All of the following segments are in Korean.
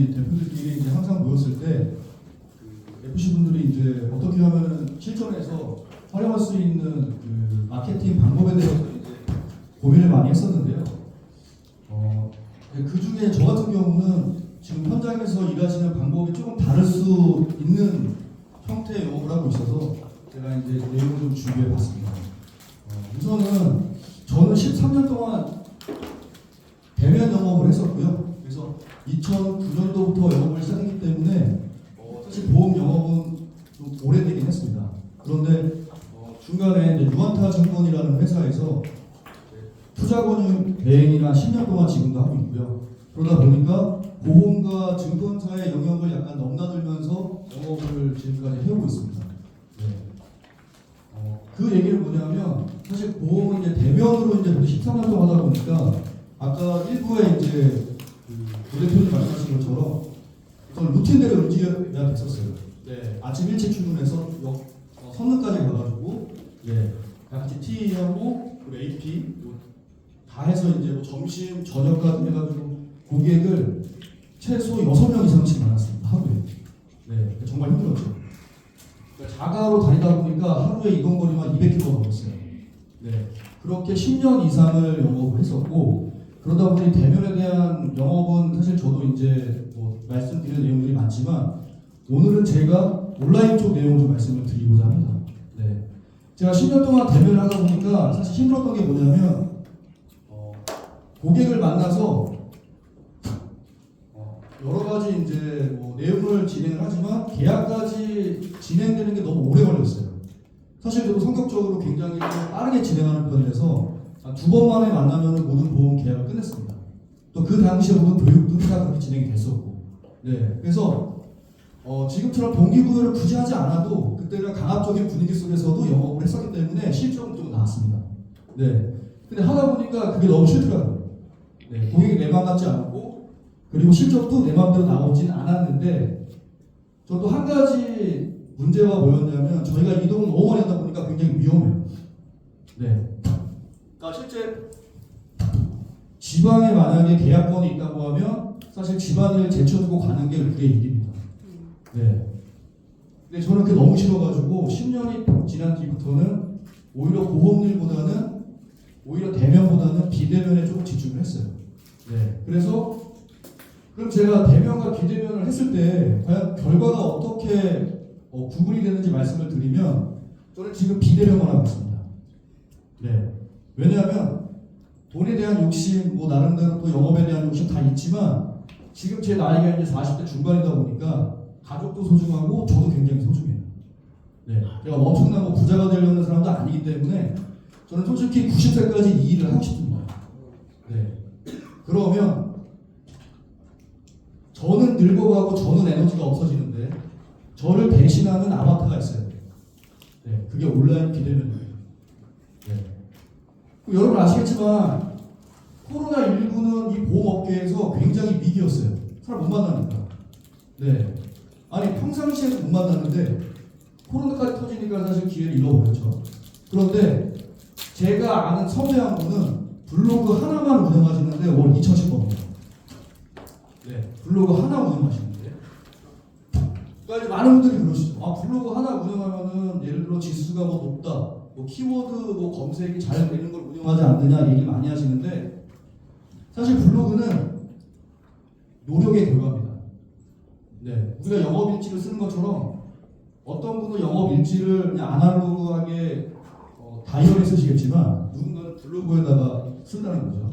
우리 대표들끼리 이제 항상 모였을 때 FC 분들이 이제 어떻게 하면은 실전에서 활용할 수 있는 그 마케팅 방법에 대해서 이제 고민을 많이 했었는데요. 그 중에 저 같은 경우는 지금 현장에서 일하시는 방법이 조금 다를 수 있는 형태의 영업을 하고 있어서 제가 이제 내용을 좀 준비해봤습니다. 우선은 저는 13년 동안 대면 영업을 했었고요. 그래서 2009년도부터 영업을 시작했기 때문에 사실 보험 영업은 좀 오래되긴 했습니다. 그런데 중간에 이제 유한타 증권이라는 회사에서 투자권유 대행이나 10년 동안 지금도 하고 있고요. 그러다 보니까 보험과 증권사의 영역을 약간 넘나들면서 영업을 지금까지 해오고 있습니다. 네. 그 얘기는 뭐냐면 사실 보험은 이제 대면으로 이제 13년 동안 하다 보니까 아까 일부에 이제 그 대표님 말씀하신 것처럼 저는 루틴대로 움직여야 됐었어요. 네. 아침 일찍 출근해서 선릉까지 가가지고 같이 T하고 AP 다 해서 이제 뭐 점심 저녁까지 해가지고 고객을 최소 6명 이상씩 만났습니다. 하루에. 네. 정말 힘들었죠. 그러니까 자가로 다니다 보니까 하루에 이동 거리만 200km 넘었어요. 네. 그렇게 10년 이상을 영업을 했었고 그러다 보니 대면에 대한 영업은 사실 저도 이제 뭐 말씀드릴 내용들이 많지만 오늘은 제가 온라인 쪽 내용을 좀 말씀을 드리고자 합니다. 네. 제가 10년 동안 대면을 하다 보니까 사실 힘들었던 게 뭐냐면 고객을 만나서 여러 가지 이제 뭐 내용을 진행을 하지만 계약까지 진행되는 게 너무 오래 걸렸어요. 사실 저도 성격적으로 굉장히 빠르게 진행하는 편이라서 2번 만에 만나면 모든 보험 계약을 끝냈습니다. 또 그 당시에 모든 교육도 다 그렇게 진행이 됐었고, 네. 그래서 지금처럼 동기부여를 굳이 하지 않아도 그때는 강압적인 분위기 속에서도 영업을 했었기 때문에 실적은 좀 나왔습니다. 네. 근데 하다 보니까 그게 너무 싫더라고요. 네. 고객이 내 마음 같지 않고 그리고 실적도 내 마음대로 나오진 않았는데 저도 한 가지 문제가 뭐였냐면 저희가 이동을 너무 많이 하다 보니까 굉장히 위험해요. 네. 그러니까 실제 지방에 만약에 계약권이 있다고 하면 사실 집안을 제쳐두고 가는 게 우리의 일입니다. 네. 근데 저는 그게 너무 싫어가지고 10년이 지난 뒤부터는 오히려 보험일보다는 오히려 대면보다는 비대면에 조금 집중을 했어요. 네. 그래서 그럼 제가 대면과 비대면을 했을 때 과연 결과가 어떻게 구분이 되는지 말씀을 드리면 저는 지금 비대면만 하고 있습니다. 네. 왜냐하면 돈에 대한 욕심, 뭐 나름대로 또 영업에 대한 욕심 다 있지만 지금 제 나이가 이제 40대 중반이다 보니까 가족도 소중하고 저도 굉장히 소중해요. 네. 제가 엄청난 뭐 부자가 되려는 사람도 아니기 때문에 저는 솔직히 90세까지 이 일을 하고 싶습니다. 네. 그러면 저는 늙어가고 저는 에너지가 없어지는데 저를 대신하는 아바타가 있어요. 네. 그게 온라인 비대면이에요. 네. 여러분 아시겠지만 코로나19는 이 보험업계에서 굉장히 위기였어요. 사람 못 만나니까. 네. 아니 평상시에도 못 만났는데 코로나까지 터지니까 사실 기회를 잃어버렸죠. 그런데 제가 아는 선배 한 분은 블로그 하나만 운영하시는데 월 2천씩 법니다. 네. 블로그 하나 운영하시는데. 그러니까 이제 많은 분들이 그러시죠. 블로그 하나 운영하면은 예를 들어 지수가 뭐 높다. 뭐 키워드 뭐 검색이 잘 되는 걸 운영하지 않느냐 얘기 많이 하시는데 사실 블로그는 노력의 결과입니다. 네, 우리가 영업일지를 쓰는 것처럼 어떤 분은 영업일지를 그냥 아날로그하게 다이어리에 쓰시겠지만 누군가는 블로그에다가 쓴다는 거죠.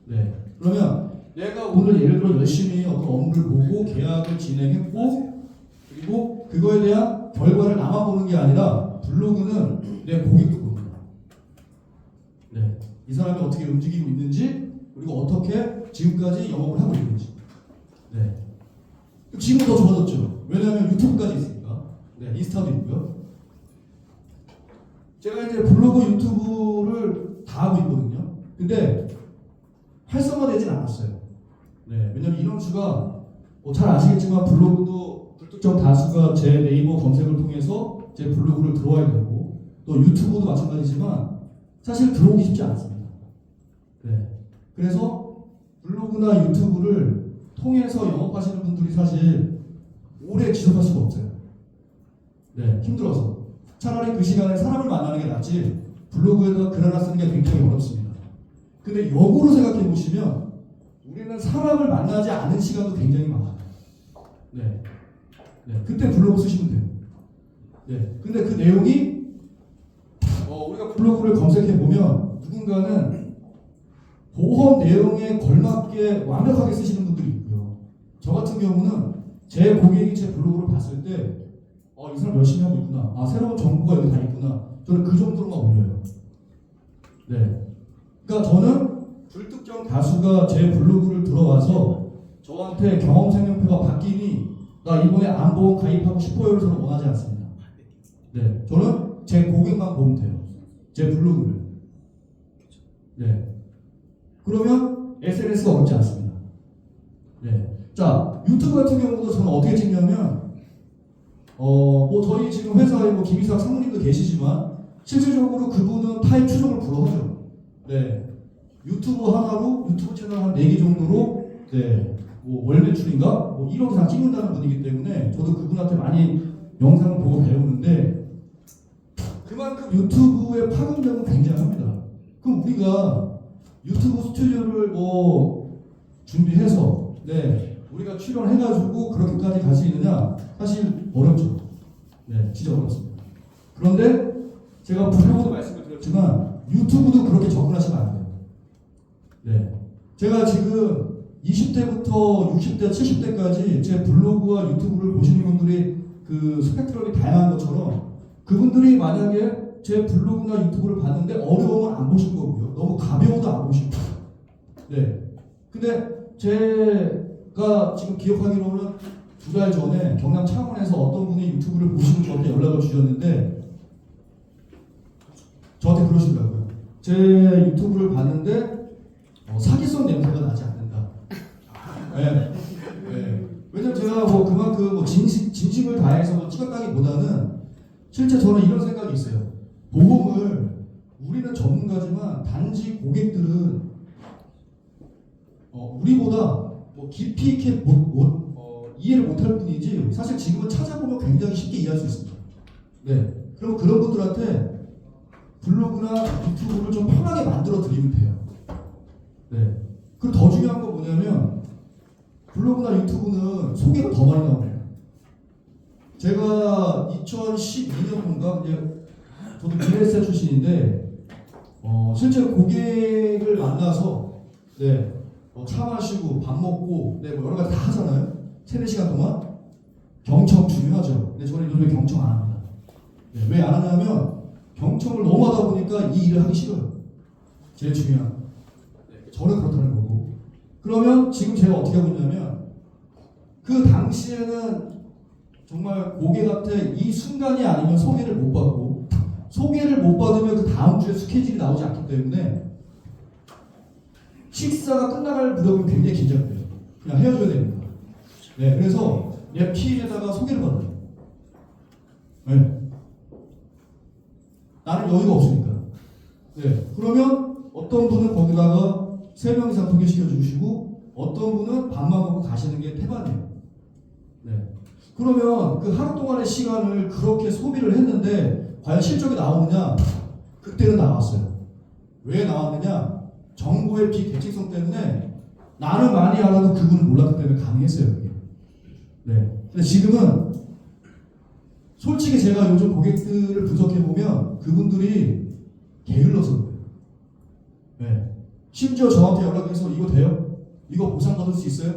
네, 그러면 내가 오늘 예를 들어 열심히 어떤 업무를 보고 계약을 진행했고 그리고 그거에 대한 결과를 나만 보는 게 아니라 블로그는 내 고객도 봅니다. 네. 이 사람이 어떻게 움직이고 있는지 그리고 어떻게 지금까지 영업을 하고 있는지. 네. 지금 더 좋아졌죠. 왜냐하면 유튜브까지 있으니까. 네. 인스타도 있고요. 제가 이제 블로그 유튜브를 다 하고 있거든요. 근데 활성화되진 않았어요. 네. 왜냐하면 인원수가 잘 아시겠지만 블로그도 불특정 다수가 제 네이버 검색을 통해서 제 블로그를 들어와야 되고 또 유튜브도 마찬가지지만 사실 들어오기 쉽지 않습니다. 네. 그래서 블로그나 유튜브를 통해서 영업하시는 분들이 사실 오래 지속할 수가 없어요. 네, 힘들어서. 차라리 그 시간에 사람을 만나는 게 낫지 블로그에다 글 하나 쓰는 게 굉장히 어렵습니다. 근데 역으로 생각해 보시면 우리는 사람을 만나지 않은 시간도 굉장히 많아요. 네. 네, 그때 블로그 쓰시면 돼요. 네, 근데 그 내용이 우리가 블로그를 검색해 보면 누군가는 보험 내용에 걸맞게 완벽하게 쓰시는 분들이 있고요. 저 같은 경우는 제 고객이 제 블로그를 봤을 때 이 사람 열심히 하고 있구나. 새로운 정보가 여기 다 있구나. 저는 그 정도로만 올려요. 네. 그러니까 저는 불특정 다수가 제 블로그를 들어와서 저한테 경험 설명표가 바뀌니 나 이번에 안보험 가입하고 싶어요를 저는 원하지 않습니다. 네. 저는 제 고객만 보면 돼요. 제 블로그를. 네. 그러면 SNS가 어렵지 않습니다. 네. 자, 유튜브 같은 경우도 저는 어떻게 찍냐면 저희 지금 회사에 김희석 상무님도 계시지만 실질적으로 그분은 타입 추종을 불허하죠. 네. 유튜브 하나로 유튜브 채널 한 4개 정도로 월 매출인가 1억 이상 찍는다는 분이기 때문에 저도 그분한테 많이 영상을 보고 배우는데 그만큼 유튜브의 파급력은 굉장합니다. 그럼 우리가 유튜브 스튜디오를 준비해서 우리가 출연해가지고 그렇게까지 갈 수 있느냐? 사실 어렵죠. 네, 진짜 어렵습니다. 그런데 제가 블로그도 말씀을 드렸지만 유튜브도 그렇게 접근하시면 안 돼요. 네, 제가 지금 20대부터 60대, 70대까지 제 블로그와 유튜브를 보시는 분들이 그 스펙트럼이 다양한 것처럼 그분들이 만약에 제 블로그나 유튜브를 봤는데 어려우면 안 보실 거고요. 너무 가벼워도 안 보실 거예요. 네. 근데 제가 지금 기억하기로는 2달 전에 경남 창원에서 어떤 분이 유튜브를 보시고 저한테 연락을 주셨는데 저한테 그러시더라고요. 제 유튜브를 봤는데 사기성 냄새가 나지 않는다. 네. 네. 왜냐면 제가 그만큼 진심을 다해서 찍었다기보다는 실제 저는 이런 생각이 있어요. 보험을 우리는 전문가지만 단지 고객들은 우리보다 깊이 있게 이해를 못할 뿐이지 사실 지금은 찾아보면 굉장히 쉽게 이해할 수 있습니다. 네. 그럼 그런 분들한테 블로그나 유튜브를 좀 편하게 만들어 드리면 돼요. 네. 그리고 더 중요한 건 뭐냐면 블로그나 유튜브는 소개가 더 많이 나오네요. 제가 2012년인가 저도 미래에셋 출신인데 실제 고객을 만나서 차 마시고 밥 먹고 여러 가지 다 하잖아요. 3-4시간 동안 경청 중요하죠. 근데 저는 요즘에 경청 안 합니다. 왜 안 하냐면 경청을 너무 하다 보니까 이 일을 하기 싫어요. 제일 중요한. 저는 그렇다는 거고. 그러면 지금 제가 어떻게 하고 있냐면 그 당시에는 정말 고객한테 이 순간이 아니면 소개를 못 받고 소개를 못 받으면 그 다음 주에 스케줄이 나오지 않기 때문에 식사가 끝나갈 무렵은 굉장히 긴장돼요. 그냥 헤어져야 됩니다. 네, 그래서 내 피해에다가 소개를 받아요. 네. 나는 여유가 없으니까. 네. 그러면 어떤 분은 거기다가 3명 이상 소개시켜 주시고 어떤 분은 밥만 먹고 가시는 게 태반이에요. 네. 그러면 그 하루 동안의 시간을 그렇게 소비를 했는데 과연 실적이 나오느냐? 그때는 나왔어요. 왜 나왔느냐? 정보의 비대칭성 때문에 나는 많이 알아도 그분은 몰랐기 때문에 가능했어요. 그게. 네. 근데 지금은 솔직히 제가 요즘 고객들을 분석해보면 그분들이 게을러서 그래요. 네. 심지어 저한테 연락해서 이거 돼요? 이거 보상받을 수 있어요?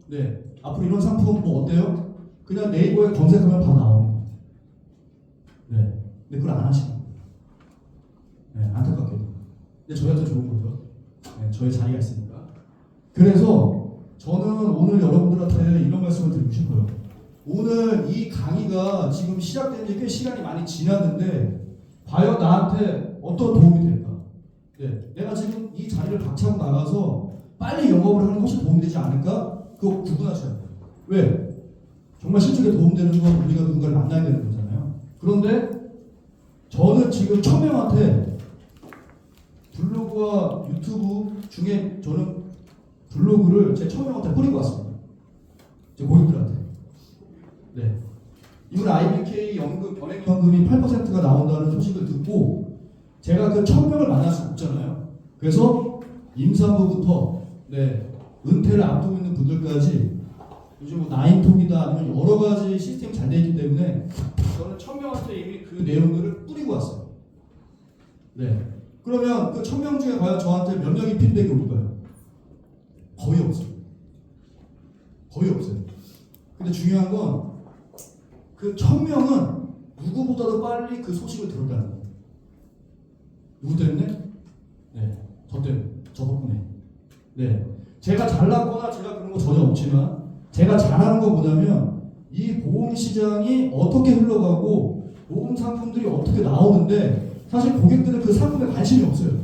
네. 앞으로 이런 상품 어때요? 그냥 네이버에 검색하면 바로 나옵니다. 네. 근데 그걸 안 하시는 거예요. 네. 안타깝게도. 근데 저희한테 좋은 거죠. 네. 저의 자리가 있으니까. 그래서 저는 오늘 여러분들한테 이런 말씀을 드리고 싶어요. 오늘 이 강의가 지금 시작된 지 꽤 시간이 많이 지났는데 과연 나한테 어떤 도움이 될까? 네, 내가 지금 이 자리를 박차고 나가서 빨리 영업을 하는 것이 도움이 되지 않을까? 그거 구분하셔야 돼요. 왜? 정말 실적에 도움되는 건 우리가 누군가를 만나야 되는 거잖아요. 그런데 저는 지금 1000명한테 블로그와 유튜브 중에 저는 블로그를 제 1000명한테 뿌리고 왔습니다. 제 고객들한테. 네. 이번 IBK 연금 변액연금이 8%가 나온다는 소식을 듣고 제가 그 1000명을 만날 수 없잖아요. 그래서 임산부부터 은퇴를 앞두고 있는 분들까지 요즘 뭐 나인톡이다 아니면 여러 가지 시스템이 잘 되어 있기 때문에 저는 1000명한테 이미 그 내용들을 뿌리고 왔어요. 네. 그러면 그 1000명 중에 과연 저한테 몇 명이 피드백이 올까요? 거의 없어요. 거의 없어요. 근데 중요한 건 그 1000명은 누구보다도 빨리 그 소식을 들었다는 거예요. 누구 때문에? 네. 저 때문에. 저 덕분에. 네. 제가 잘났거나 제가 그런 거 전혀 없지만 제가 잘하는 거 뭐냐면 이 보험 시장이 어떻게 흘러가고 보험 상품들이 어떻게 나오는데 사실 고객들은 그 상품에 관심이 없어요.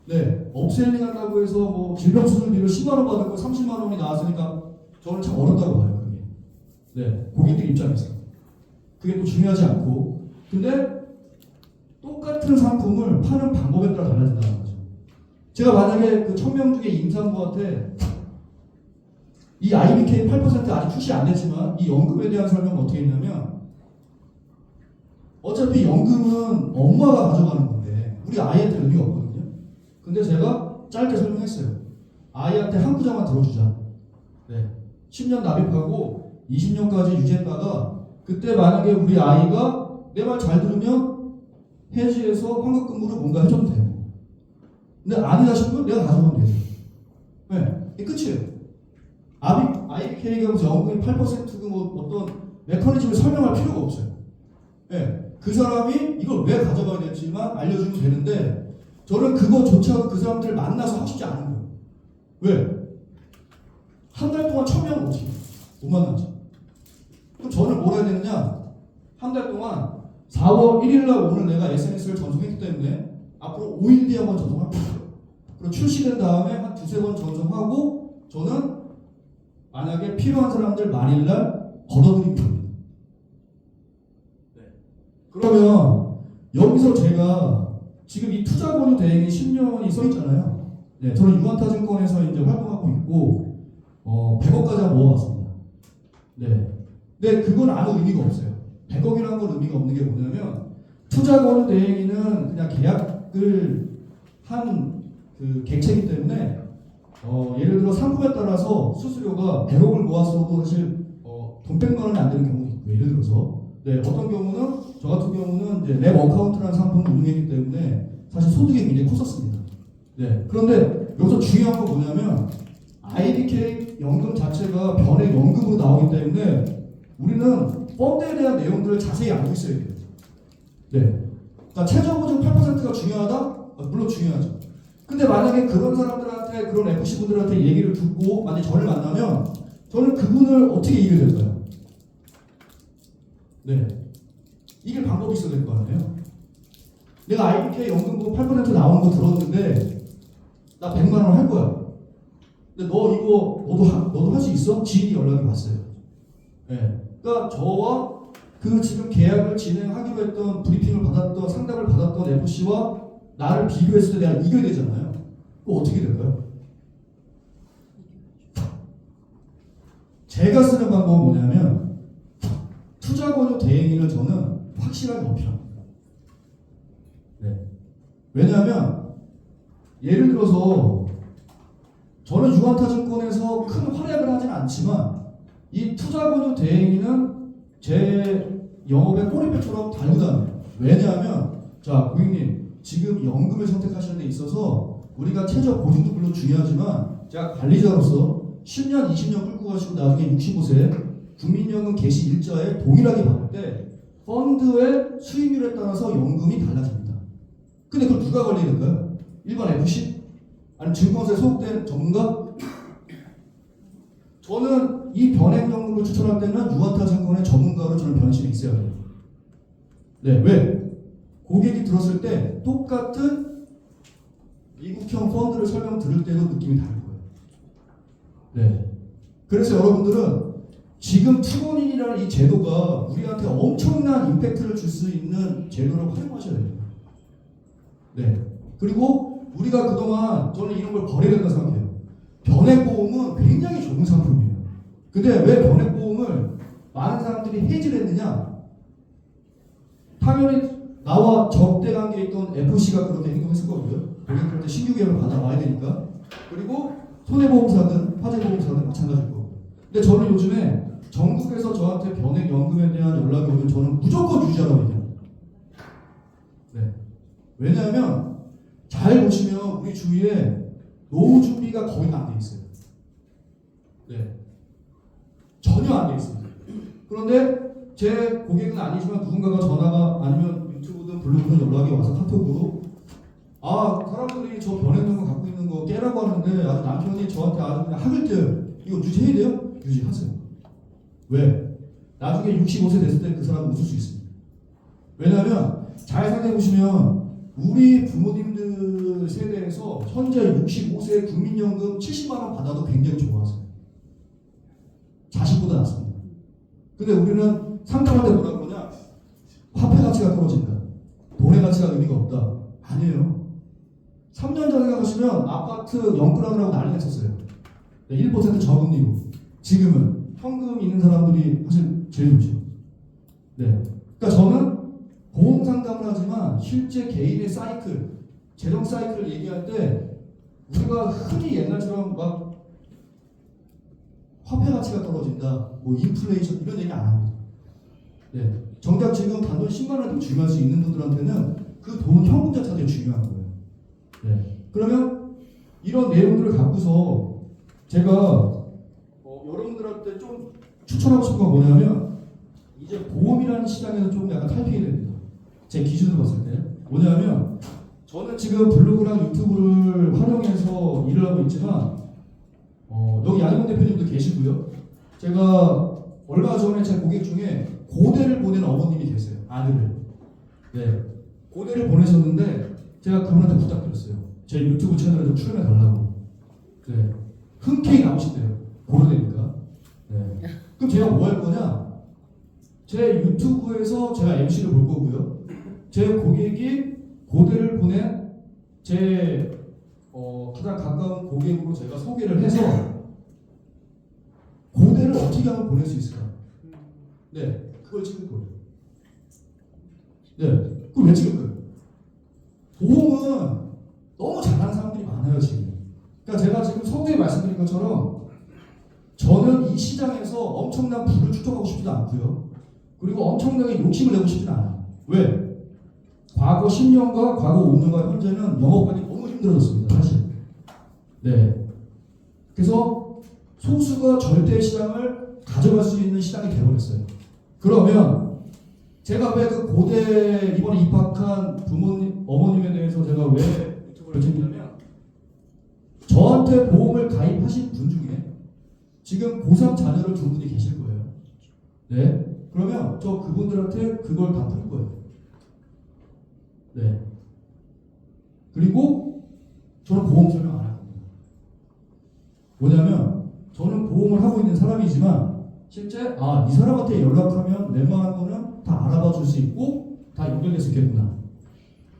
네. 업셀링 한다고 해서 뭐 질병수술비를 10만 원 받을 거 30만 원이 나왔으니까 저는 참 어렵다고 봐요. 그게. 네. 고객들 입장에서. 그게 또 중요하지 않고 근데 똑같은 상품을 파는 방법에 따라 달라진다는 거죠. 제가 만약에 그 1000명 중에 임산부한테 이 IBK 8% 아직 출시 안 됐지만 이 연금에 대한 설명은 어떻게 했냐면 어차피 연금은 엄마가 가져가는 건데 우리 아이한테 의미가 없거든요. 근데 제가 짧게 설명했어요. 아이한테 한 구자만 들어주자. 네. 10년 납입하고 20년까지 유지했다가 그때 만약에 우리 아이가 내 말 잘 들으면 해지해서 환급금으로 뭔가 해줘도 돼요. 근데 아니다 싶으면 내가 가져가면 되죠. 네, 이게 끝이에요. IBK가 연금이 8%그 뭐 어떤 메커니즘을 설명할 필요가 없어요. 네, 그 사람이 이걸 왜 가져가야 될지만 알려주면 되는데 저는 그거조차도 그 사람들을 만나서 하고 싶지 않은 거예요. 왜? 한 달 동안 1000명은 어떻게 못 만나죠. 그럼 저는 뭘 해야 되느냐? 한 달 동안 4월 1일날 오늘 내가 SNS를 전송했기 때문에 앞으로 5일 뒤에 한번 전송할 거예요. 그리고 출시된 다음에 한 두세 번 전송하고 저는 만약에 필요한 사람들 말일날 걷어드리면 됩니다. 네. 그러면 여기서 제가 지금 이 투자권유 대행이 10년이 써있잖아요. 네, 저는 유한타증권에서 이제 활동하고 있고 100억까지 모아봤습니다. 네. 근데 그건 아무 의미가 없어요. 100억이라는 건 의미가 없는 게 뭐냐면 투자권유 대행이는 그냥 계약을 한 그 객체이기 때문에 예를 들어 상품에 따라서 수수료가 100억을 모았어도 사실 돈 100만 원이 안 되는 경우도 있고 예를 들어서 네, 어떤 경우는 저 같은 경우는 이제 랩 어카운트라는 상품을 운영했기 때문에 사실 소득이 굉장히 컸었습니다. 네, 그런데 여기서 중요한 건 뭐냐면 IBK 연금 자체가 변액 연금으로 나오기 때문에 우리는 펀드에 대한 내용들을 자세히 알고 있어야 돼요. 네. 그러니까 최저보증 8%가 중요하다? 물론 중요하죠. 근데 만약에 그런 사람들한테, 그런 FC분들한테 얘기를 듣고 만약에 저를 만나면 저는 그분을 어떻게 이겨야 될까요? 네. 이길 방법이 있어야 될 거 아니에요? 내가 IBK 연금보험 8% 나오는 거 들었는데 나 100만 원 할 거야. 근데 너 이거 너도 할 수 있어? 지인이 연락이 왔어요. 네. 그러니까 저와 그 지금 계약을 진행하기로 했던 브리핑을 받았던 상담을 받았던 FC와 나를 비교했을 때 내가 이겨야 되잖아요. 그거 어떻게 될까요? 제가 쓰는 방법은 뭐냐면 투자권유 대행인을 저는 확실하게 어필합니다. 네. 왜냐하면 예를 들어서 저는 유한타증권에서 큰 활약을 하진 않지만 이 투자권유 대행인은 제 영업의 꼬리뼈처럼 달고 다녀요. 왜냐하면 자 고객님 지금 연금을 선택하시는 데 있어서 우리가 최저 보증도 물론 중요하지만 제가 관리자로서 10년, 20년 끌고 가시고 나중에 65세 국민연금 개시 일자에 동일하게 받을 때 펀드의 수익률에 따라서 연금이 달라집니다. 근데 그걸 누가 관리해야 될까요? 일반 FC? 아니면 증권사에 소속된 전문가? 저는 이 변액연금을 추천할 때는 유한타증권의 전문가로 저는 변신해 있어야 해요. 네, 왜? 고객이 들었을 때 똑같은 미국형 펀드를 설명 들을 때도 느낌이 다를 거예요. 네. 그래서 여러분들은 지금 투본인이라는 이 제도가 우리한테 엄청난 임팩트를 줄 수 있는 제도를 활용하셔야 됩니다. 네. 그리고 우리가 그동안 저는 이런 걸 버려야 된다고 생각해요. 변액보험은 굉장히 좋은 상품이에요. 근데 왜 변액보험을 많은 사람들이 해지를 했느냐? 당연히 나와 적대 관계에 있던 FC가 그렇게 행동했을 거고요. 고객들한테 신규 계약을 받아와야 되니까. 그리고 손해보험사든 화재보험사든 마찬가지일 거고. 근데 저는 요즘에 전국에서 저한테 변액연금에 대한 연락이 오면 저는 무조건 유지하라고 얘기합니다. 네. 왜냐하면 잘 보시면 우리 주위에 노후 준비가 거의 다 안 돼 있어요. 네. 전혀 안 돼 있습니다. 그런데 제 고객은 아니지만 누군가가 전화가 아니면 유튜브든 블로그든 연락이 와서 카톡으로 사람들이 저 변액연금 갖고 있는 거 깨라고 하는데 아주 남편이 저한테 아주 그냥 학을 떼요. 이거 유지해야 돼요? 유지하세요. 왜? 나중에 65세 됐을 때 그 사람은 웃을 수 있습니다. 왜냐하면 잘 생각해 보시면 우리 부모님들 세대에서 현재 65세 국민연금 70만 원 받아도 굉장히 좋아하세요. 자식보다 낫습니다. 근데 우리는 상담할 때 뭐라 그러냐? 화폐 가치가 떨어진다. 돈의 가치가 의미가 없다. 아니에요. 3년 전에 가시면 아파트 영끌하느라고 난리 났었어요. 1% 저금리고. 지금은 현금 있는 사람들이 사실 제일 좋죠. 네. 그러니까 저는 보험 상담을 하지만 실제 개인의 사이클, 재정 사이클을 얘기할 때 우리가 흔히 옛날처럼 막 화폐 가치가 떨어진다, 뭐 인플레이션 이런 얘기 안 합니다. 네. 정작 지금 단돈 10만 원을 주임할 수 있는 분들한테는 그 돈 현금 자체가 되게 중요한 거예요. 네. 그러면 이런 내용들을 갖고서 제가 여러분들한테 좀 추천하고 싶은 건 뭐냐면 이제 보험이라는 시장에서 좀 약간 탈피해야 됩니다. 제 기준으로 봤을 때 뭐냐면 저는 지금 블로그랑 유튜브를 활용해서 일을 하고 있지만 여기 양희봉 대표님도 계시고요. 제가 얼마 전에 제 고객 중에 고대를 보낸 어머님이 계세요. 아들을. 네. 고대를 보내셨는데 제가 그분한테 부탁드렸어요. 제 유튜브 채널에 좀 출연해 달라고. 네. 흔쾌히 나오신대요. 고려되니까. 네. 그럼 제가 뭐 할 거냐? 제 유튜브에서 제가 MC를 볼 거고요. 제 고객이 고대를 보낸 제 가장 가까운 고객으로 제가 소개를 해서 고대를 어떻게 하면 보낼 수 있을까? 네, 그걸 찍을 거예요. 네, 그걸 왜 찍을 거예요? 보험은 너무 잘하는 사람들이 많아요 지금. 그러니까 제가 지금 서두에 말씀드린 것처럼 저는 이 시장에서 엄청난 부를 축적하고 싶지도 않고요. 그리고 엄청나게 욕심을 내고 싶지는 않아요. 왜? 과거 10년과 과거 5년과 현재는 영업관이 너무 힘들어졌습니다. 사실. 네. 그래서 소수가 절대 시장을 가져갈 수 있는 시장이 되어버렸어요. 그러면 제가 왜 그 고대 이번에 입학한 부모님, 어머님에 대해서 제가 왜 유튜브를 찍냐면 저한테 보험을 가입하신 분 중에 지금 고3 자녀를 둔 분이 계실 거예요. 네. 그러면 저 그분들한테 그걸 다 풀 거예요. 네. 그리고 저는 보험 설명 안 할 겁니다. 뭐냐면 저는 보험을 하고 있는 사람이지만 실제 이 사람한테 연락하면 웬만한 거는 다 알아봐 줄 수 있고 다 연결될 수 있겠구나.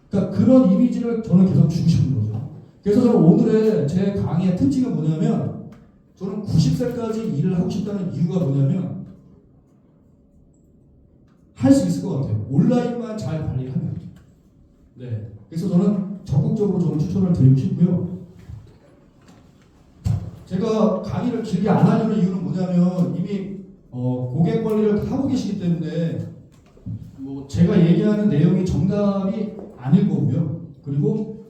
그러니까 그런 이미지를 저는 계속 주고 싶은 거죠. 그래서 저는 오늘의 제 강의의 특징은 뭐냐면 저는 90세까지 일을 하고 싶다는 이유가 뭐냐면 할 수 있을 것 같아요. 온라인만 잘 관리하면. 네. 그래서 저는 적극적으로 저는 추천을 드리고 싶고요. 제가 강의를 길게 안 하려는 이유는 뭐냐면 이미 고객 관리를 하고 계시기 때문에 뭐 제가 얘기하는 내용이 정답이 아닐 거고요. 그리고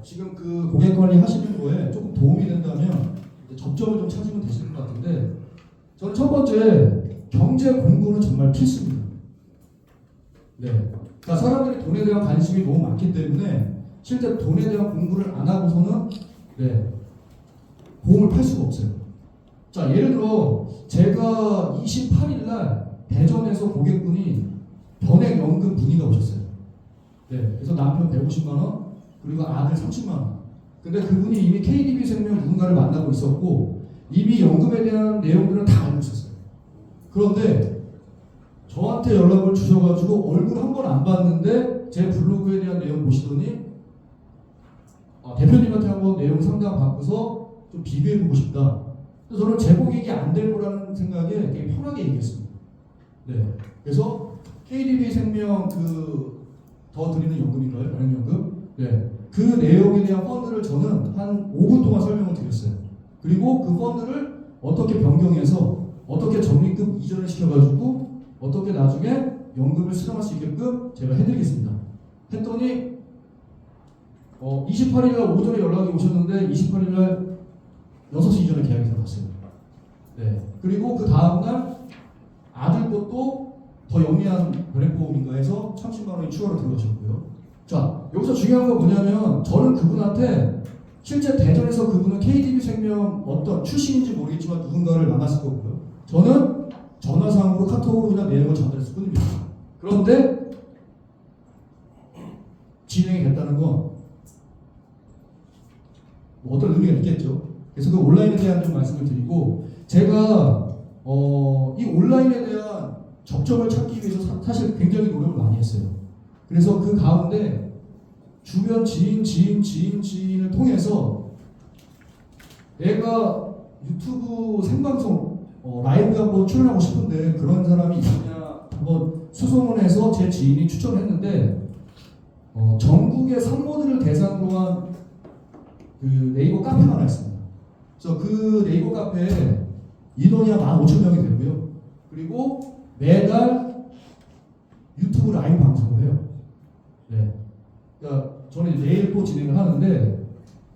지금 그 고객 관리 하시는 거에 조금 도움이 된다면 접점을 좀 찾으면 되실 것 같은데 저는 첫 번째 경제 공부는 정말 필수입니다. 네. 그러니까 사람들이 돈에 대한 관심이 너무 많기 때문에 실제 돈에 대한 공부를 안 하고서는 보험을 팔 수가 없어요. 자, 예를 들어 제가 28일 날 대전에서 고객분이 변액연금 문의가 오셨어요. 네, 그래서 남편 150만 원 그리고 아들 30만 원. 근데 그분이 이미 KDB생명 누군가를 만나고 있었고 이미 연금에 대한 내용들은 다 알고 있었어요. 그런데 저한테 연락을 주셔가지고 얼굴 한 번 안 봤는데 제 블로그에 대한 내용 보시더니 대표님한테 한번 내용 상담 받고서 좀 비교해보고 싶다. 그래서 저는 재고객이 안 될 거라는 생각에 되게 편하게 얘기했습니다. 네. 그래서 KDB 생명 더 드리는 연금인가요? 연금? 네. 그 내용에 대한 펀드를 저는 한 5분 동안 설명을 드렸어요. 그리고 그 펀드를 어떻게 변경해서 어떻게 적립금 이전을 시켜가지고 어떻게 나중에 연금을 수령할 수 있게끔 제가 해드리겠습니다. 했더니 28일날 오전에 연락이 오셨는데 28일날 6시 이전에 계약이 들어갔어요. 네. 그리고 그 다음날 아들 것도 더 영리한 변액보험인가 해서 30만 원이 추가로 들어가셨고요. 자, 여기서 중요한 건 뭐냐면 저는 그분한테 실제 대전에서 그분은 KDB 생명 어떤 출신인지 모르겠지만 누군가를 만났을 거고요. 저는 전화상으로 카톡으로 그냥 내용을 전달했을 뿐입니다. 그런데 진행이 됐다는 건 뭐 어떤 의미가 있겠죠. 그래서 그 온라인에 대한 좀 말씀을 드리고 제가 이 온라인에 대한 접점을 찾기 위해서 사실 굉장히 노력을 많이 했어요. 그래서 그 가운데 주변 지인을 통해서 내가 유튜브 생방송 라이브에 한번 출연하고 싶은데 그런 사람이 있느냐 한번 수소문해서 제 지인이 추천했는데 전국의 산모들을 대상으로 한 그 네이버 카페가 하나 있습니다. 그래서 그 네이버 카페에 인원이 한 15,000명이 되고요. 그리고 매달 유튜브 라이브 방송을 해요. 네. 그러니까 저는 내일 또 진행을 하는데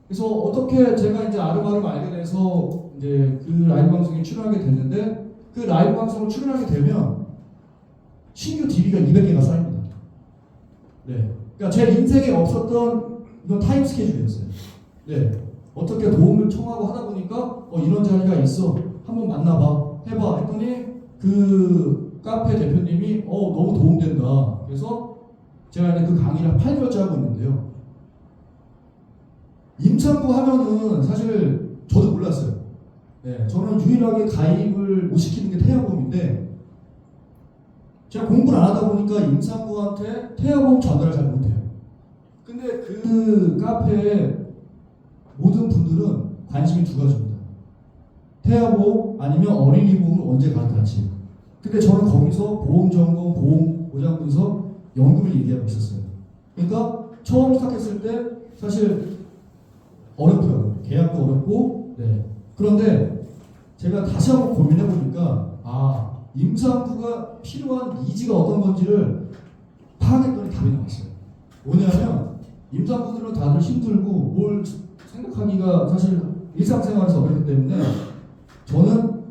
그래서 어떻게 제가 이제 아름아름 알게 돼서 이제 그 라이브 방송에 출연하게 됐는데 그 라이브 방송을 출연하게 되면 신규 DB가 200개가 쌓입니다. 네. 그러니까 제 인생에 없었던 이건 타임 스케줄이었어요. 네. 어떻게 도움을 청하고 하다 보니까 이런 자리가 있어. 한번 만나봐. 해봐. 했더니 그 카페 대표님이 너무 도움된다. 그래서 제가 이제 그 강의를 8개월째 하고 있는데요. 임산부 하면은 사실 저도 몰랐어요. 네. 저는 유일하게 가입을 못 시키는 게 태아보험인데 제가 공부를 안 하다 보니까 임산부한테 태아보험 전달을 잘 못해요. 근데 그 카페에 모든 분들은 관심이 두 가지입니다. 태아보험 아니면 어린이 보험을 언제 갈지. 근데 저는 거기서 보험 점검, 보험 보장 분석, 연금을 얘기하고 있었어요. 그러니까 처음 시작했을 때 사실 어렵더라고요. 계약도 어렵고. 네. 그런데 제가 다시 한번 고민해 보니까 임산부가 필요한 니즈가 어떤 건지를 파악했더니 답이 나왔어요. 뭐냐면 임산부들은 다들 힘들고 뭘 생각하기가 사실 일상생활에서 어렵기 때문에 저는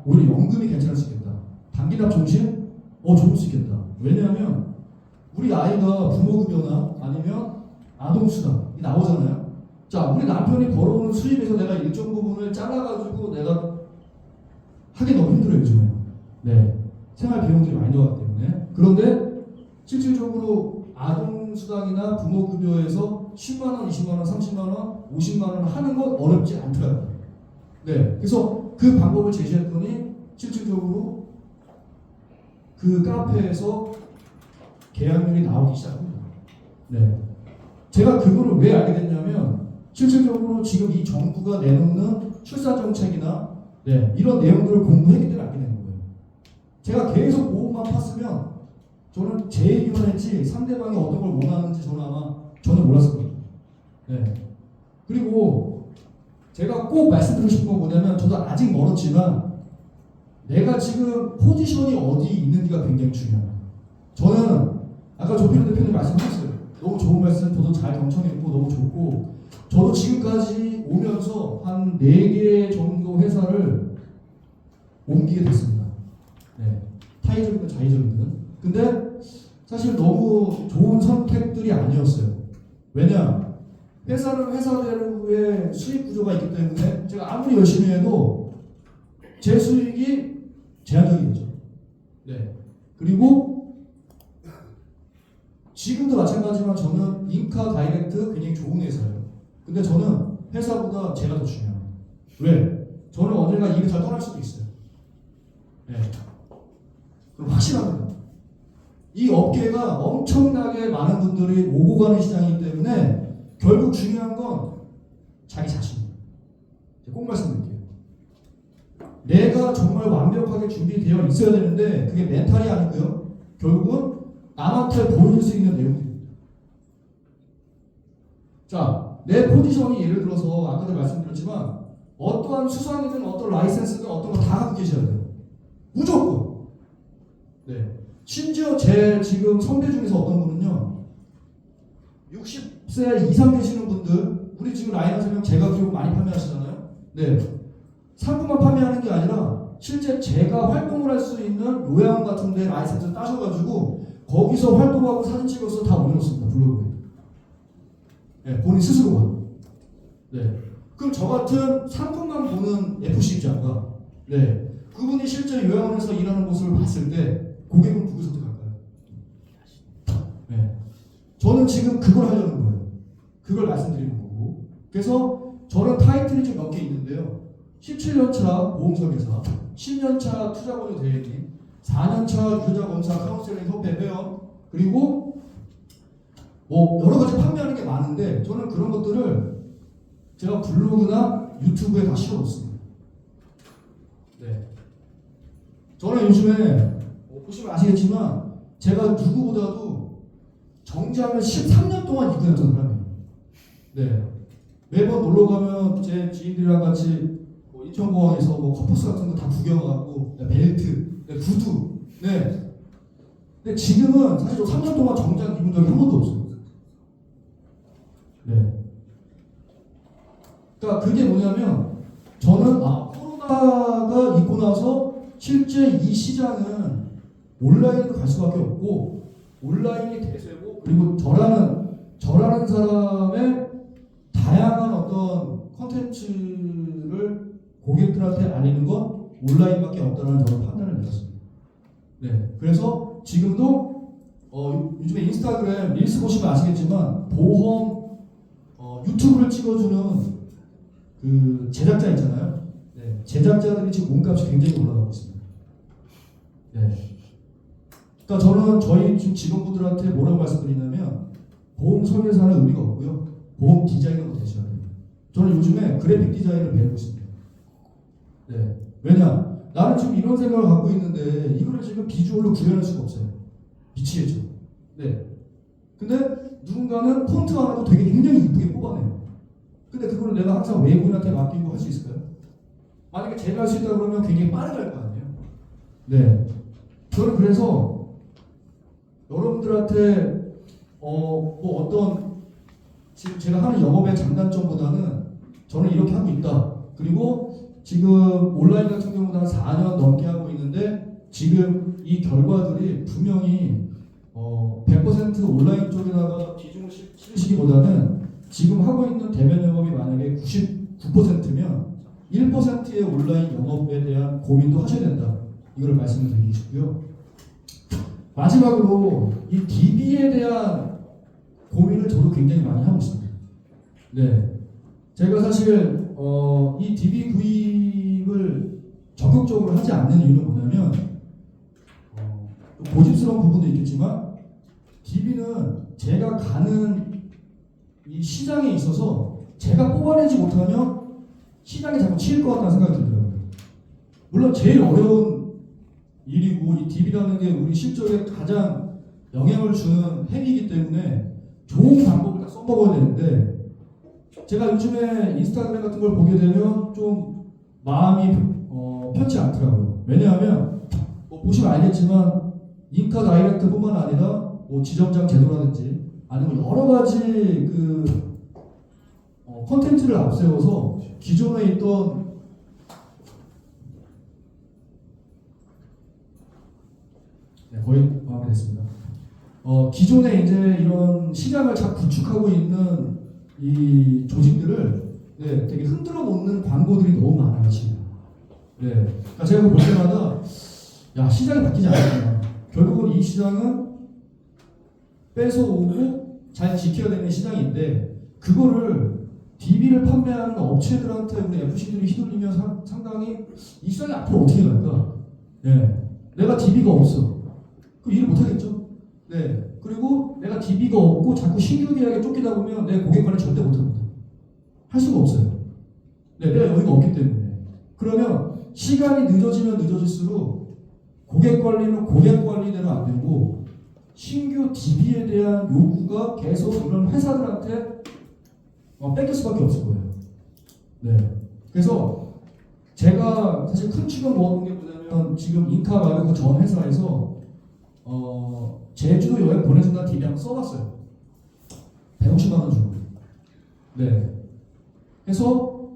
오히려 연금이 괜찮을 수 있겠다. 단기납 종신? 좋을 수 있겠다. 왜냐하면 우리 아이가 부모급여나 아니면 아동수당이 나오잖아요. 자, 우리 남편이 벌어오는 수입에서 내가 일정 부분을 잘라가지고 내가 하기 너무 힘들어요, 요즘에. 네. 생활 비용들이 많이 들어가기 때문에. 그런데 실질적으로 아동수당이나 부모급여에서 10만원, 20만원, 30만원, 50만원 하는 건 어렵지 않더라고요. 네. 그래서 그 방법을 제시했더니 실질적으로 그 카페에서 계약률이 나오기 시작합니다. 네. 제가 그거를 왜 알게 됐냐면 실질적으로 지금 이 정부가 내놓는 출산정책이나 이런 내용들을 공부했기 때문에 알게 되는 거예요. 제가 계속 보험만 팠으면 저는 제 얘기만 했지 상대방이 어떤 걸 원하는지 저는 몰랐을 거예요. 네. 그리고 제가 꼭 말씀드리고 싶은 건 뭐냐면 저도 아직 멀었지만 내가 지금 포지션이 어디 있는지가 굉장히 중요해요. 저는 아까 조필호 대표님 말씀하셨어요. 너무 좋은 말씀 저도 잘 경청했고 너무 좋고 저도 지금까지 오면서 한 4개 정도 회사를 옮기게 됐습니다. 네. 타의적이든 자의적이든. 근데 사실 너무 좋은 선택들이 아니었어요. 왜냐? 회사는 회사대로의 수익 구조가 있기 때문에 제가 아무리 열심히 해도 제 수익이 제한적이겠죠. 네. 그리고 지금도 마찬가지지만 저는 인카 다이렉트 굉장히 좋은 회사예요. 근데 저는 회사보다 제가 더 중요해요. 왜? 저는 언젠가 이 회사를 떠날 수도 있어요. 네. 그럼 확실합니다. 이 업계가 엄청나게 많은 분들이 오고 가는 시장이기 때문에 결국 중요한 건 자기 자신이에요. 꼭 말씀드릴게요. 내가 정말 완벽하게 준비되어 있어야 되는데 그게 멘탈이 아니고요. 결국은 남한테 보여줄 수 있는 내용입니다. 자, 내 포지션이 예를 들어서 아까도 말씀드렸지만 어떠한 수상이든 어떤 라이센스든 어떤 거 다 갖고 계셔야 돼요. 무조건. 네. 심지어 제 지금 선배 중에서 어떤 분은요. 60세 이상 되시는 분들, 우리 지금 라이너 설명 제가 기록 많이 판매하시잖아요. 네. 상품만 판매하는 게 아니라 실제 제가 활동을 할 수 있는 요양 같은 데 라이센스 따셔가지고 거기서 활동하고 사진 찍어서 다 올려놓습니다. 블로그에. 네, 본인 스스로가. 네. 그럼 저 같은 상품만 보는 FC 입장과 네. 그분이 실제 요양원에서 일하는 모습을 봤을 때 고객은 누구 선택할까요? 네. 저는 지금 그걸 하려는 거예요. 그걸 말씀드리는 거고. 그래서 저는 타이틀이 좀 몇 개 있는데요. 17년차 보험설계사, 10년차 투자권유 대행님, 4년차 유자검사 카운셀링 협회 회원, 그리고 뭐 여러 가지 판매하는 게 많은데 저는 그런 것들을 제가 블로그나 유튜브에 다 실어놓습니다. 네. 저는 요즘에 보시면 아시겠지만 제가 누구보다도 정장을 13년 동안 입고 다녔던 사람이에요. 네. 매번 놀러 가면 제 지인들이랑 같이 뭐 인천공항에서 뭐 컵버스 같은 거 다 구경하고 벨트, 네, 구두. 네. 근데 지금은 사실 저 3년 동안 정장 입은 적이 한 번도 없어요. 네. 그러니까 그게 뭐냐면 저는 코로나가 있고 나서 실제 이 시장은 온라인으로 갈 수밖에 없고 온라인이 대세고 그리고 저라는 사람의 다양한 어떤 컨텐츠를 고객들한테 알리는 건 온라인밖에 없다는 저는 판단을 내렸습니다. 네, 그래서 지금도 요즘에 인스타그램 릴스 보시면 아시겠지만 보험 유튜브를 찍어주는 그 제작자 있잖아요. 네, 제작자들이 지금 몸값이 굉장히 올라가고 있습니다. 네. 그러니까 저는 저희 지금 직원분들한테 뭐라고 말씀드리냐면 보험 설계사는 의미가 없고요. 보험 디자이너가 되셔야 됩니다. 저는 요즘에 그래픽 디자인을 배우고 있습니다. 네. 왜냐? 나는 지금 이런 생각을 갖고 있는데 이거를 지금 비주얼로 구현할 수가 없어요. 미치겠죠. 네. 근데 누군가는 폰트 하나도 되게 굉장히 이쁘게 뽑아내요. 근데 그거를 내가 항상 외국인한테 맡기고 할 수 있을까요? 만약에 제가 할 수 있다 그러면 굉장히 빠르게 할 거 아니에요? 네. 저는 그래서 여러분들한테 뭐 어떤 지금 제가 하는 영업의 장단점보다는 저는 이렇게 하고 있다. 그리고 지금 온라인 같은 경우는 한 4년 넘게 하고 있는데 지금 이 결과들이 분명히 100% 온라인 쪽에다가 비중을 실으시기보다는 지금 하고 있는 대면 영업이 만약에 99%면 1%의 온라인 영업에 대한 고민도 하셔야 된다. 이걸 말씀을 드리고 싶고요. 마지막으로 이 DB에 대한 고민을 저도 굉장히 많이 하고 있습니다. 네, 제가 사실 이 DB 구입을 적극적으로 하지 않는 이유는 뭐냐면 고집스러운 부분도 있겠지만 DB는 제가 가는 이 시장에 있어서 제가 뽑아내지 못하면 시장에 자꾸 치일 것 같다는 생각이 들더라고요. 물론 제일 어려운 일이고 이 DB라는 게 우리 실적에 가장 영향을 주는 행위이기 때문에 좋은 방법을 다 써먹어야 되는데 제가 요즘에 인스타그램 같은 걸 보게 되면 좀 마음이 편치 않더라고요. 왜냐하면 뭐 보시면 알겠지만 인카 다이렉트뿐만 아니라 뭐 지점장 제도라든지 아니면 여러 가지 그 컨텐츠를 앞세워서 기존에 있던 거의 마무리됐습니다. 기존에 이제 이런 시장을 잘 구축하고 있는 이 조직들을 되게 흔들어 놓는 광고들이 너무 많아요 지금. 그러니까 제가 볼 때마다 야 시장이 바뀌지 않았구나. 결국은 이 시장은 뺏어오고 잘 지켜야 되는 시장인데 그거를 DB를 판매하는 업체들한테 우리 FC들이 휘둘리면 상당히 이 시장이 앞으로 어떻게 갈까? 내가 DB가 없어. 그럼 일을 못하겠죠? 그리고 내가 DB가 없고 자꾸 신규 계약에 쫓기다 보면 내 고객 관리 절대 못합니다. 할 수가 없어요. 내가 여유가 없기 때문에. 그러면 시간이 늦어지면 늦어질수록 고객 관리는 고객 관리대로 안 되고 신규 DB에 대한 요구가 계속 이런 회사들한테 뺏길 수밖에 없을 거예요. 네. 그래서 제가 사실 큰 축은 모았던 게 뭐냐면 지금 인카 말고 그 전 회사에서 제주도 여행 보내준다는 DB 한번 써봤어요. 150만 원 주고. 네. 그래서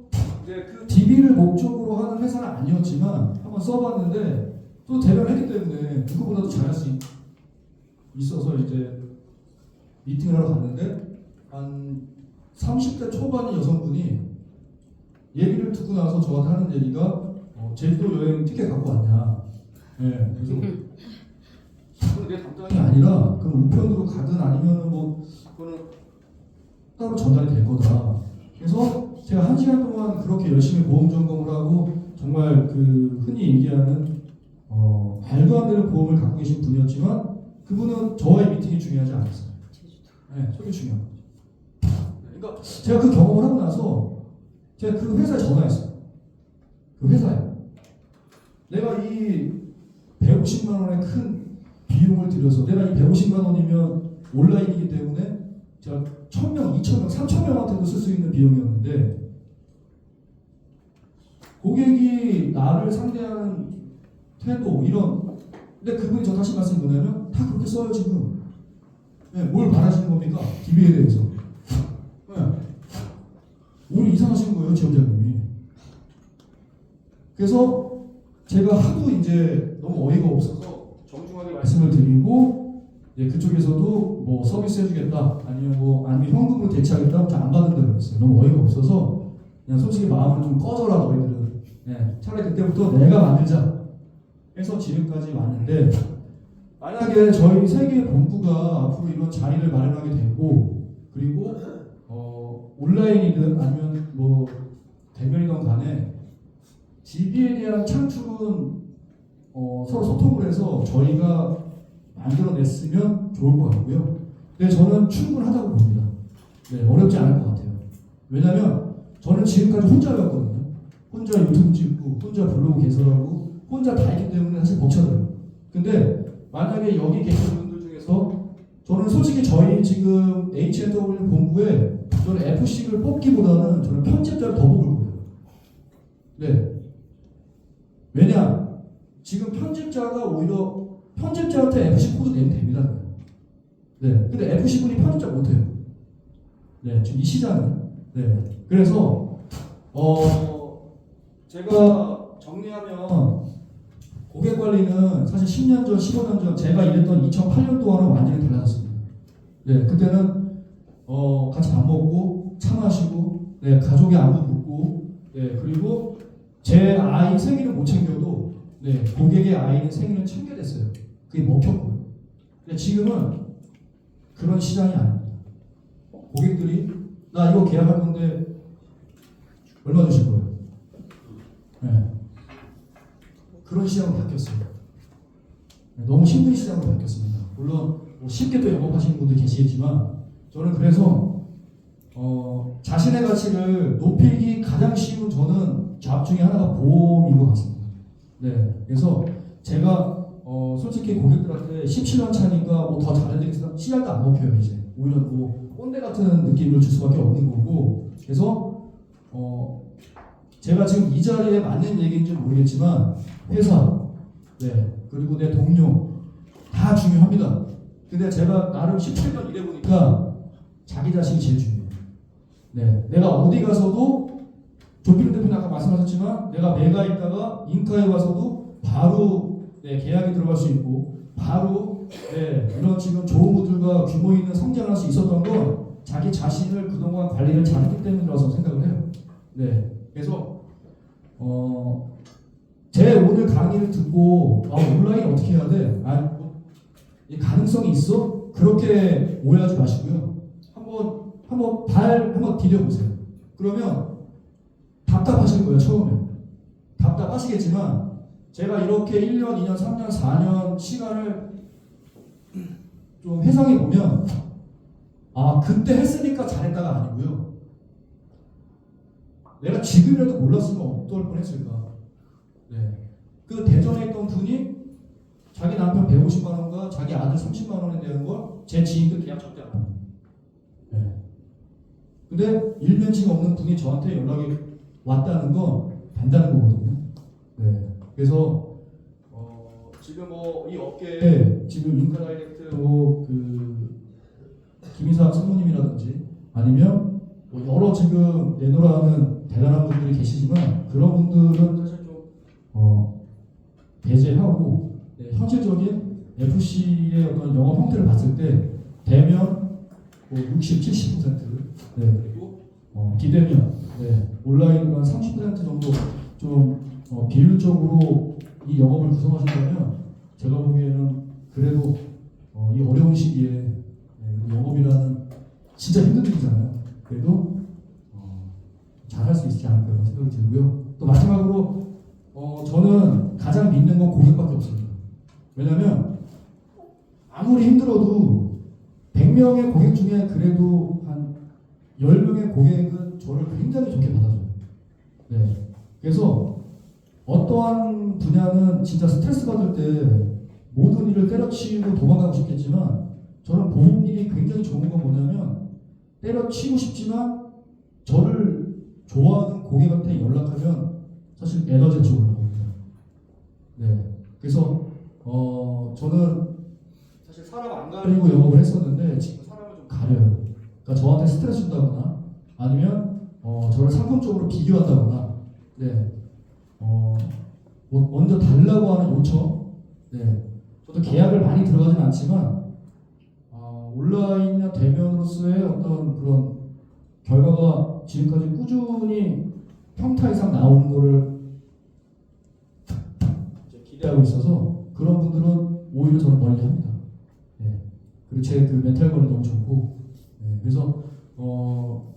이제 그 DB를 목적으로 하는 회사는 아니었지만 한번 써봤는데 또 대변을 했기 때문에 누구보다도 잘할 수 있어서 이제 미팅을 하러 갔는데 한 30대 초반의 여성분이 얘기를 듣고 나서 저한테 하는 얘기가 제주도 여행 티켓 갖고 왔냐. 네. 그래서 그건 내 담당이 아니라 그럼 우편으로 가든 아니면 뭐 그거는 따로 전달이 될 거다. 그래서 제가 1시간 동안 그렇게 열심히 보험 점검을 하고 정말 그 흔히 얘기하는 말도 안 되는 보험을 갖고 계신 분이었지만 그분은 저와의 미팅이 중요하지 않았어요. 네, 저게 중요한 거죠. 그러니까 제가 그 경험을 하고 나서 제가 그 회사에 전화했어요. 그 회사에 내가 이 150만 원의 큰 비용을 들여서 내가 이 150만 원이면 온라인이기 때문에 제가 1000명, 2000명, 3000명한테도 쓸 수 있는 비용이었는데 고객이 나를 상대하는 태도 이런 근데 그분이 저 다시 말씀이 뭐냐면 다 그렇게 써요 지금. 네, 뭘 바라시는 겁니까? DB에 대해서. 네. 오늘 이상하신 거예요 지원자님이. 그래서 제가 하도 이제 너무 어이가 없어서 정중하게 말씀을 드리고 그쪽에서도 뭐 서비스 해주겠다 아니면 현금으로 대체하겠다 잘 안 받는다고 그랬어요. 너무 어이가 없어서 그냥 솔직히 마음을 좀 꺼져라 너희들은. 네, 차라리 그때부터 내가 만들자 해서 지금까지 왔는데 만약에 저희 세계 본부가 앞으로 이런 자리를 마련하게 되고 그리고 온라인이든 아니면 뭐 대면이든 간에 DB에 대한 창출은 서로 소통을 해서 저희가 만들어냈으면 좋을 것 같고요. 근데 저는 충분하다고 봅니다. 네, 어렵지 않을 것 같아요. 왜냐면 저는 지금까지 혼자였거든요. 혼자 유튜브 찍고 혼자 블로그 개설하고 혼자 다 했기 때문에 사실 벅차더라고요. 근데 만약에 여기 계신 분들 중에서 저는 솔직히 저희 지금 H&W 본부에 저는 FC를 뽑기보다는 저는 편집자를 더 뽑을 거예요. 네. 왜냐? 지금 편집자가 오히려 편집자한테 FC 코드 내면 됩니다. 네. 근데 FC 분이 편집자 못해요. 네. 지금 이 시장은. 네. 그래서 제가 정리하면 고객 관리는 사실 10년 전, 15년 전 제가 일했던 2008년 동안은 완전히 달라졌습니다. 네. 그때는 같이 밥 먹고 차 마시고 네. 가족의 안부 묻고 네. 그리고 제 아이 생일을 못 챙겨도 네. 고객의 아이는 생일을 챙겨냈어요. 그게 먹혔고요. 근데 지금은 그런 시장이 아닙니다. 고객들이 나 이거 계약할 건데 얼마 주실 거예요? 네. 그런 시장으로 바뀌었어요. 네. 너무 힘든 시장으로 바뀌었습니다. 물론 뭐 쉽게 또 영업하시는 분들 계시겠지만 저는 그래서 자신의 가치를 높이기 가장 쉬운 저는 잡 중에 하나가 보험인 것 같습니다. 네. 그래서 제가 솔직히 고객들한테 17년 차니까 뭐 더 잘해드리겠습니다. 시작도 안 먹혀요 이제. 오히려 뭐 꼰대 같은 느낌을 줄 수밖에 없는 거고. 그래서 제가 지금 이 자리에 맞는 얘기인지 모르겠지만 회사, 네 그리고 내 동료 다 중요합니다. 근데 제가 나름 17년 일해보니까 자기 자신이 제일 중요해요. 네, 내가 어디 가서도 조필 대표님 아까 말씀하셨지만 내가 매가 있다가 인카에 와서도 바로 네, 계약이 들어갈 수 있고 바로 네, 이런 지금 좋은 분들과 규모 있는 성장할 수 있었던 건 자기 자신을 그동안 관리를 잘했기 때문이라고 생각을 해요. 네, 그래서 제 오늘 강의를 듣고 온라인 어떻게 해야 돼? 가능성이 있어? 그렇게 오해하지 마시고요. 한번 발 한번 디뎌보세요. 그러면 답답하실 거예요 처음에. 답답하시겠지만 제가 이렇게 1년, 2년, 3년, 4년 시간을 좀 회상해 보면 그때 했으니까 잘했다가 아니고요. 내가 지금이라도 몰랐으면 어떨 뻔했을까. 네. 그 대전에 있던 분이 자기 남편 150만 원과 자기 아들 30만 원에 대한 걸 제 지인들 계약 절대 안 합니다. 네. 근데 일면치가 없는 분이 저한테 연락이 왔다는 건 된다는 거거든요. 네. 그래서 지금 뭐 이 업계에 지금 인카다이렉트 뭐그 김이삭 성모님이라든지 아니면 뭐 여러 지금 내노라하는 대단한 분들이 계시지만 그런 분들은 사실 좀 배제하고 네, 현실적인 FC의 어떤 영업 형태를 봤을 때 대면 뭐 60, 70% 네, 그리고 비대면 네, 온라인으로 한 30% 정도 좀 비율적으로 이 영업을 구성하신다면 제가 보기에는 그래도 이 어려운 시기에 네, 영업이라는 진짜 힘든 일이잖아요. 그래도 잘할 수 있지 않을까 그런 생각이 들고요. 또 마지막으로 저는 가장 믿는 건 고객밖에 없습니다. 왜냐하면 아무리 힘들어도 100명의 고객 중에 그래도 한 10명의 고객은 저를 굉장히 좋게 받아줘요. 네. 그래서 어떠한 분야는 진짜 스트레스 받을 때 모든 일을 때려치우고 도망가고 싶겠지만 저는 보험 일이 굉장히 좋은 건 뭐냐면 때려치우고 싶지만 저를 좋아하는 고객한테 연락하면 사실 에너지가 좀 올라갑니다. 네. 그래서 저는 사실 사람 안 가리고 영업을 했었는데 지금 사람을 좀 가려요. 그러니까 저한테 스트레스 준다거나 아니면 저를 상품적으로 비교한다거나 네. 먼저 달라고 하는 요청 네. 저도 계약을 많이 들어가진 않지만 온라인이나 대면으로서의 어떤 그런 결과가 지금까지 꾸준히 평타 이상 나오는 거를 기대하고 있어서 그런 분들은 오히려 저는 멀리 합니다. 네. 그리고 제 그 멘탈 관리 너무 좋고 네. 그래서 뭐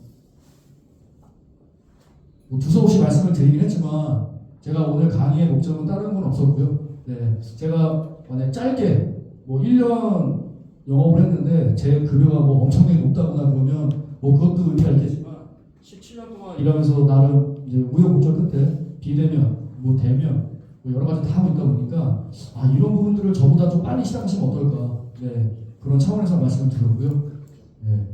두서없이 말씀을 드리긴 했지만 제가 오늘 강의의 목적은 다른 건 없었고요. 네. 제가 만약 짧게 뭐 1년 영업을 했는데 제 급여가 뭐 엄청나게 높다거나 그러면 뭐 그것도 의미가 있겠지만 17년 동안 일하면서 나름 이제 우여곡절 끝에 비대면, 뭐 대면, 뭐 여러 가지 다 하고 있다 보니까 이런 부분들을 저보다 좀 빨리 시작하시면 어떨까? 네, 그런 차원에서 말씀을 드렸고요. 네,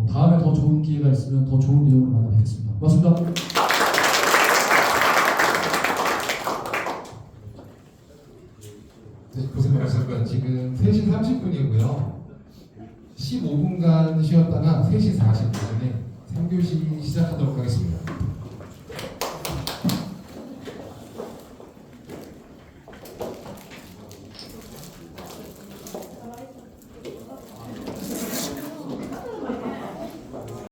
다음에 더 좋은 기회가 있으면 더 좋은 내용을 만나 뵙겠습니다. 고맙습니다. 네, 고생 많으셨고요. 지금 3시 30분이고요. 15분간 쉬었다가 3시 40분에 3교시 시작하도록 하겠습니다.